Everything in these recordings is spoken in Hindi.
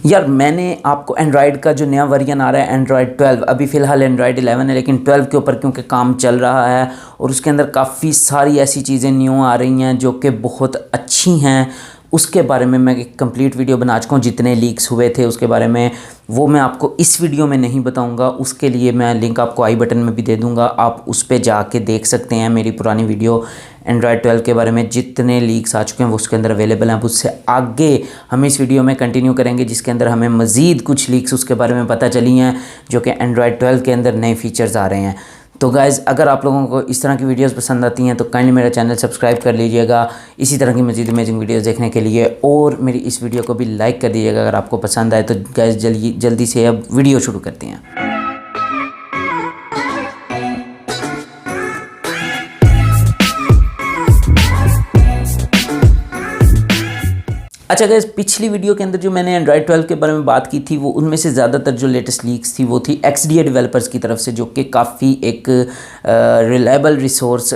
यार मैंने आपको एंड्रॉयड का जो नया वर्जन आ रहा है एंड्रॉयड 12, अभी फ़िलहाल एंड्रॉयड 11 है लेकिन 12 के ऊपर क्योंकि काम चल रहा है और उसके अंदर काफ़ी सारी ऐसी चीज़ें न्यू आ रही हैं जो कि बहुत अच्छी हैं, उसके बारे में मैं एक कंप्लीट वीडियो बना चुका हूँ। जितने लीक्स हुए थे उसके बारे में वो मैं आपको इस वीडियो में नहीं बताऊंगा, उसके लिए मैं लिंक आपको आई बटन में भी दे दूंगा, आप उस पर जाके देख सकते हैं मेरी पुरानी वीडियो एंड्रॉयड 12 के बारे में। जितने लीक्स आ चुके हैं वो उसके अंदर अवेलेबल हैं। अब उससे आगे हम इस वीडियो में कंटिन्यू करेंगे जिसके अंदर हमें मज़ीद कुछ लीक्स उसके बारे में पता चली हैं जो कि एंड्रॉयड 12 के अंदर नए फीचर्स आ रहे हैं। तो गाइज़, अगर आप लोगों को इस तरह की वीडियोस पसंद आती हैं तो काइंडली मेरा चैनल सब्सक्राइब कर लीजिएगा इसी तरह की मज़ीद अमेजिंग वीडियोस देखने के लिए, और मेरी इस वीडियो को भी लाइक कर दीजिएगा अगर आपको पसंद आए। तो गाइज़ जल्दी से अब वीडियो शुरू करते हैं। अच्छा गाइस, पिछली वीडियो के अंदर जो मैंने एंड्रॉयड 12 के बारे में बात की थी वो उनमें से ज़्यादातर जो लेटेस्ट लीक्स थी वो थी XDA डेवलपर्स की तरफ से, जो कि काफ़ी एक रिलायबल सोर्स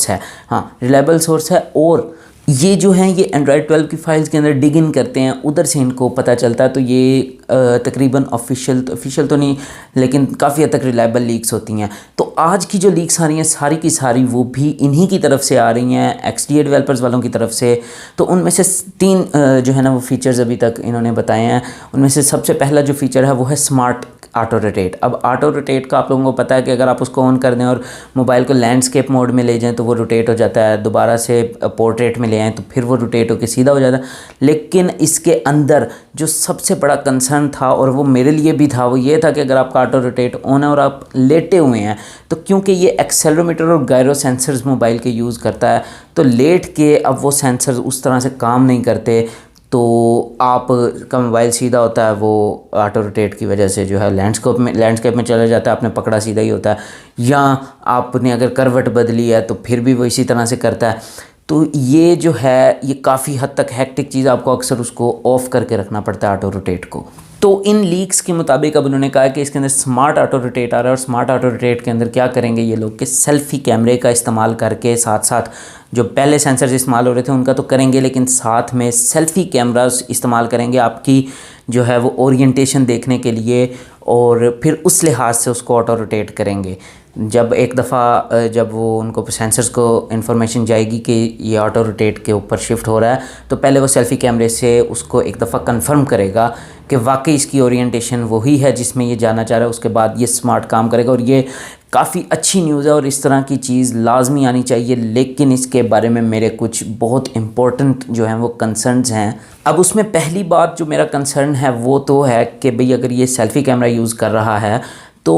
है। हाँ, रिलायबल सोर्स है, और ये जो हैं ये एंड्रॉयड 12 की फाइल्स के अंदर डिग इन करते हैं, उधर से इनको पता चलता है। तो ये तकरीबन ऑफिशियल तो नहीं लेकिन काफ़ी हद तक रिलायबल लीक्स होती हैं। तो आज की जो लीक्स आ रही हैं सारी की सारी वो भी इन्हीं की तरफ से आ रही हैं, XDA डेवलपर्स वालों की तरफ से। तो उनमें से 3 जो है ना वो फीचर्स अभी तक इन्होंने बताए हैं। उनमें से सबसे पहला जो फीचर है वो है स्मार्ट ऑटो रोटेट। अब ऑटो रोटेट का आप लोगों को पता है कि अगर आप उसको ऑन कर दें और मोबाइल को लैंडस्केप मोड में ले जाएं तो वो रोटेट हो जाता है, दोबारा से पोर्ट्रेट में ले आएँ तो फिर वो रोटेट होकर सीधा हो जाता है। लेकिन इसके अंदर जो सबसे बड़ा कंसर्न था, और वो मेरे लिए भी था, वो ये था कि अगर आपका ऑटो रोटेट ऑन है और आप लेटे हुए हैं तो क्योंकि ये एक्सेलरोमीटर और गायरो सेंसर्स मोबाइल के यूज़ करता है, तो लेट के अब वो सेंसर्स उस तरह से काम नहीं करते, तो आप का मोबाइल सीधा होता है वो ऑटो रोटेट की वजह से जो है लैंडस्केप में चला जाता है, आपने पकड़ा सीधा ही होता है। या आपने अगर करवट बदली है तो फिर भी वो इसी तरह से करता है। तो ये जो है ये काफ़ी हद तक हैक्टिक चीज़, आपको अक्सर उसको ऑफ़ करके रखना पड़ता है ऑटो रोटेट को। तो इन लीक्स के मुताबिक अब उन्होंने कहा कि इसके अंदर स्मार्ट ऑटो रोटेट आ रहा है, और स्मार्ट ऑटो रोटेट के अंदर क्या करेंगे ये लोग कि सेल्फ़ी कैमरे का इस्तेमाल करके साथ साथ जो पहले सेंसर्स इस्तेमाल हो रहे थे उनका तो करेंगे, लेकिन साथ में सेल्फ़ी कैमरास इस्तेमाल करेंगे आपकी जो है वो ओरिएंटेशन देखने के लिए, और फिर उस लिहाज से उसको ऑटो रोटेट करेंगे। जब एक दफ़ा जब वो उनको सेंसर्स को इन्फॉर्मेशन जाएगी कि ये ऑटो रोटेट के ऊपर शिफ्ट हो रहा है, तो पहले वो सेल्फ़ी कैमरे से उसको एक दफ़ा कंफर्म करेगा कि वाकई इसकी ओरिएंटेशन वही है जिसमें ये जाना चाह रहा है। उसके बाद ये स्मार्ट काम करेगा, और ये काफ़ी अच्छी न्यूज़ है और इस तरह की चीज़ लाजमी आनी चाहिए। लेकिन इसके बारे में मेरे कुछ बहुत इम्पोर्टेंट जो हैं वो कंसर्न्स हैं। अब उसमें पहली बात जो मेरा कंसर्न है वो तो है कि भाई अगर ये सेल्फ़ी कैमरा यूज़ कर रहा है तो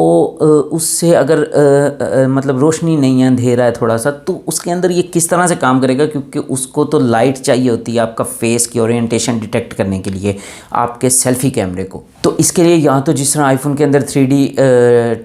उससे अगर मतलब रोशनी नहीं है, अंधेरा है थोड़ा सा, तो उसके अंदर ये किस तरह से काम करेगा, क्योंकि उसको तो लाइट चाहिए होती है आपका फेस की ओरिएंटेशन डिटेक्ट करने के लिए आपके सेल्फ़ी कैमरे को। तो इसके लिए या तो जिस तरह आईफोन के अंदर 3D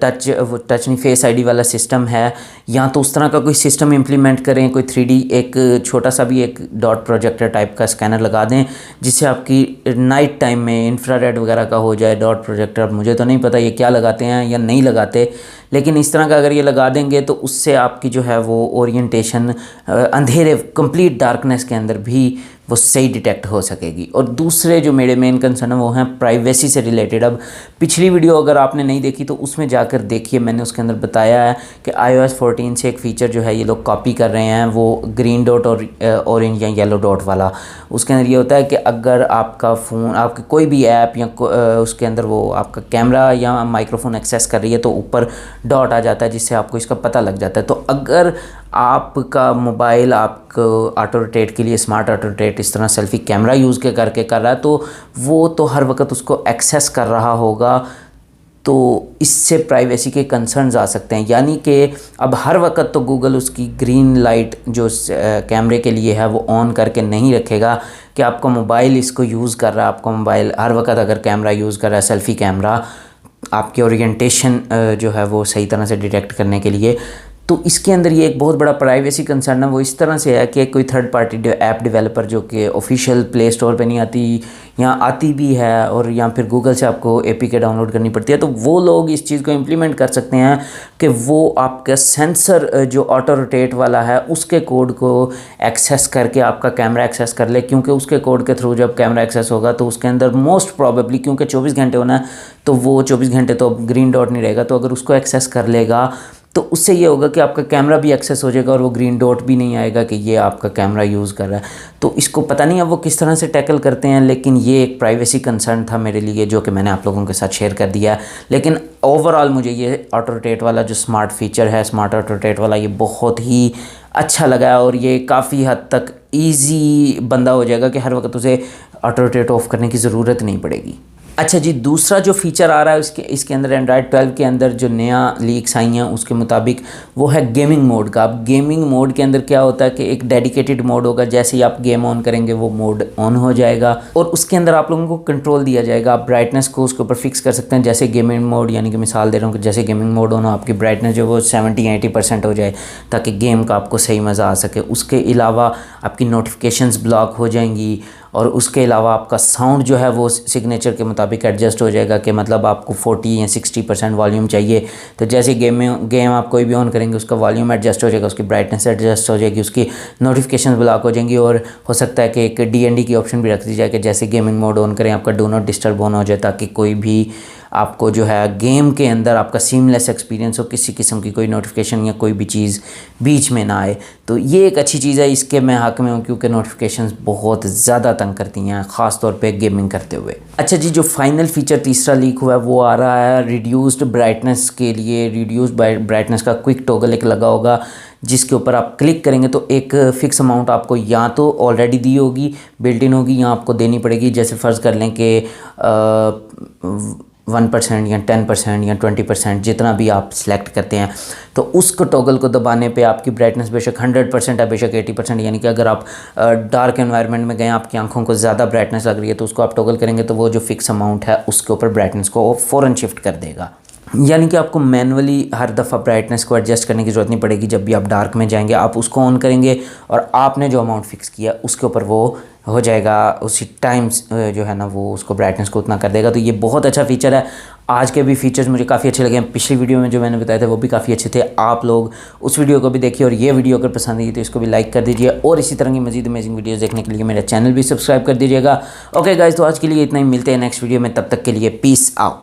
टच नहीं फेस आईडी वाला सिस्टम है, या तो उस तरह का कोई सिस्टम इम्प्लीमेंट करें, कोई 3D एक छोटा सा भी एक डॉट प्रोजेक्टर टाइप का स्कैनर लगा दें जिससे आपकी नाइट टाइम में इंफ्रारेड वगैरह का हो जाए डॉट प्रोजेक्टर। मुझे तो नहीं पता ये क्या लगाते हैं या नहीं लगाते, लेकिन इस तरह का अगर ये लगा देंगे तो उससे आपकी जो है वो ओरिएंटेशन अंधेरे कंप्लीट डार्कनेस के अंदर भी वो सही डिटेक्ट हो सकेगी। और दूसरे जो मेरे मेन कंसर्न है वो हैं प्राइवेसी से रिलेटेड। अब पिछली वीडियो अगर आपने नहीं देखी तो उसमें जाकर देखिए, मैंने उसके अंदर बताया है कि iOS 14 से एक फ़ीचर जो है ये लोग कॉपी कर रहे हैं, वो ग्रीन डॉट और ऑरेंज या येलो डॉट वाला। उसके अंदर ये होता है कि अगर आपका फ़ोन आपकी कोई भी ऐप या उसके अंदर वो आपका कैमरा या माइक्रोफोन एक्सेस कर रही है तो ऊपर डॉट आ जाता है जिससे आपको इसका पता लग जाता है। तो अगर आपका मोबाइल आपको ऑटो रोटेट के लिए स्मार्ट ऑटो रोटेट इस तरह सेल्फ़ी कैमरा यूज़ करके कर रहा है तो वो तो हर वक्त उसको एक्सेस कर रहा होगा, तो इससे प्राइवेसी के कंसर्न्स आ सकते हैं। यानी कि अब हर वक्त तो गूगल उसकी ग्रीन लाइट जो कैमरे के लिए है वो ऑन करके नहीं रखेगा कि आपका मोबाइल इसको यूज़ कर रहा है। आपका मोबाइल हर वक्त अगर कैमरा यूज़ कर रहा है सेल्फ़ी कैमरा आपकी ओरिएंटेशन जो है वो सही तरह से डिटेक्ट करने के लिए, तो इसके अंदर ये एक बहुत बड़ा प्राइवेसी कंसर्न है, वो इस तरह से है कि कोई थर्ड पार्टी ऐप डेवलपर जो कि ऑफिशियल प्ले स्टोर पे नहीं आती, यहाँ आती भी है और या फिर गूगल से आपको APK डाउनलोड करनी पड़ती है, तो वो लोग इस चीज़ को इम्प्लीमेंट कर सकते हैं कि वो आपका सेंसर जो ऑटो रोटेट वाला है उसके कोड को एक्सेस करके आपका कैमरा एक्सेस कर ले, क्योंकि उसके कोड के थ्रू जब कैमरा एक्सेस होगा तो उसके अंदर मोस्ट प्रॉबेबली, क्योंकि 24 घंटे होना है तो वो 24 घंटे तो अब ग्रीन डॉट नहीं रहेगा, तो अगर उसको एक्सेस कर लेगा तो उससे ये होगा कि आपका कैमरा भी एक्सेस हो जाएगा और वो ग्रीन डॉट भी नहीं आएगा कि ये आपका कैमरा यूज़ कर रहा है। तो इसको पता नहीं अब वो किस तरह से टैकल करते हैं, लेकिन ये एक प्राइवेसी कंसर्न था मेरे लिए जो कि मैंने आप लोगों के साथ शेयर कर दिया। लेकिन ओवरऑल मुझे ये ऑटो रोटेट वाला जो स्मार्ट फीचर है, स्मार्ट ऑटो रोटेट वाला, ये बहुत ही अच्छा लगा और ये काफ़ी हद तक ईजी बंदा हो जाएगा कि हर वक्त उसे ऑटो रोटेट ऑफ करने की ज़रूरत नहीं पड़ेगी। अच्छा जी, दूसरा जो फीचर आ रहा है इसके अंदर एंड्रॉयड 12 के अंदर जो नया लीक्स आई हैं उसके मुताबिक वो है गेमिंग मोड का। अब गेमिंग मोड के अंदर क्या होता है कि एक डेडिकेटेड मोड होगा, जैसे ही आप गेम ऑन करेंगे वो मोड ऑन हो जाएगा और उसके अंदर आप लोगों को कंट्रोल दिया जाएगा। आप ब्राइटनेस को उसके ऊपर फिक्स कर सकते हैं, जैसे गेमिंग मोड, यानी कि मिसाल दे रहा हूँ कि जैसे गेमिंग मोड ऑन हो, आपकी ब्राइटनेस जो वो 70-80% हो जाए ताकि गेम का आपको सही मज़ा आ सके। उसके अलावा आपकी नोटिफिकेशंस ब्लॉक हो जाएंगी और उसके अलावा आपका साउंड जो है वो सिग्नेचर के मुताबिक एडजस्ट हो जाएगा कि मतलब आपको 40 या 60% वॉल्यूम चाहिए तो जैसे गेम आप कोई भी ऑन करेंगे उसका वॉल्यूम एडजस्ट हो जाएगा, उसकी ब्राइटनेस एडजस्ट हो जाएगी, उसकी नोटिफिकेशन ब्लॉक हो जाएंगी। और हो सकता है कि एक DND की ऑप्शन भी रख दी जाए कि जैसे गेमिंग मोड ऑन करें आपका डू नॉट डिस्टर्ब ऑन हो जाए, ताकि कोई भी आपको जो है गेम के अंदर आपका सीमलेस एक्सपीरियंस हो, किसी किस्म की कोई नोटिफिकेशन या कोई भी चीज़ बीच में ना आए। तो ये एक अच्छी चीज़ है, इसके मैं हक़ में हूँ क्योंकि नोटिफिकेशंस बहुत ज़्यादा तंग करती हैं, ख़ास तौर पे गेमिंग करते हुए। अच्छा जी, जो फाइनल फीचर तीसरा लीक हुआ है वो आ रहा है रिड्यूस्ड ब्राइटनेस के लिए। रिड्यूस्ड ब्राइटनेस का क्विक टॉगल एक लगा होगा जिसके ऊपर आप क्लिक करेंगे तो एक फ़िक्स अमाउंट आपको या तो ऑलरेडी दी होगी, बिल्ट इन होगी, या आपको देनी पड़ेगी। जैसे फ़र्ज़ कर लें कि 1% या 10% या 20% जितना भी आप सिलेक्ट करते हैं, तो उसको टॉगल को दबाने पे आपकी ब्राइटनेस बेशक 100% है, बेशक 80%, यानी कि अगर आप डार्क एनवायरनमेंट में गए, आपकी आंखों को ज़्यादा ब्राइटनेस लग रही है तो उसको आप टॉगल करेंगे तो वो जो फिक्स अमाउंट है उसके ऊपर ब्राइटनेस को फ़ौरन शिफ्ट कर देगा। यानी कि आपको मैनुअली हर दफ़ा ब्राइटनेस को एडजस्ट करने की ज़रूरत नहीं पड़ेगी। जब भी आप डार्क में जाएंगे आप उसको ऑन करेंगे और आपने जो अमाउंट फ़िक्स किया उसके ऊपर वो हो जाएगा, उसी टाइम्स जो है ना वो उसको ब्राइटनेस को उतना कर देगा। तो ये बहुत अच्छा फ़ीचर है। आज के भी फ़ीचर्स मुझे काफ़ी अच्छे लगे हैं, पिछली वीडियो में जो मैंने बताए थे वो भी काफ़ी अच्छे थे। आप लोग उस वीडियो को भी देखिए और ये वीडियो अगर पसंद आई तो इसको भी लाइक कर दीजिए और इसी तरह की मज़ीद अमेजिंग वीडियोज़ देखने के लिए मेरा चैनल भी सब्सक्राइब कर दीजिएगा। ओके गाइस, तो आज के लिए इतना ही, मिलते हैं नेक्स्ट वीडियो में, तब तक के लिए पीस आउट।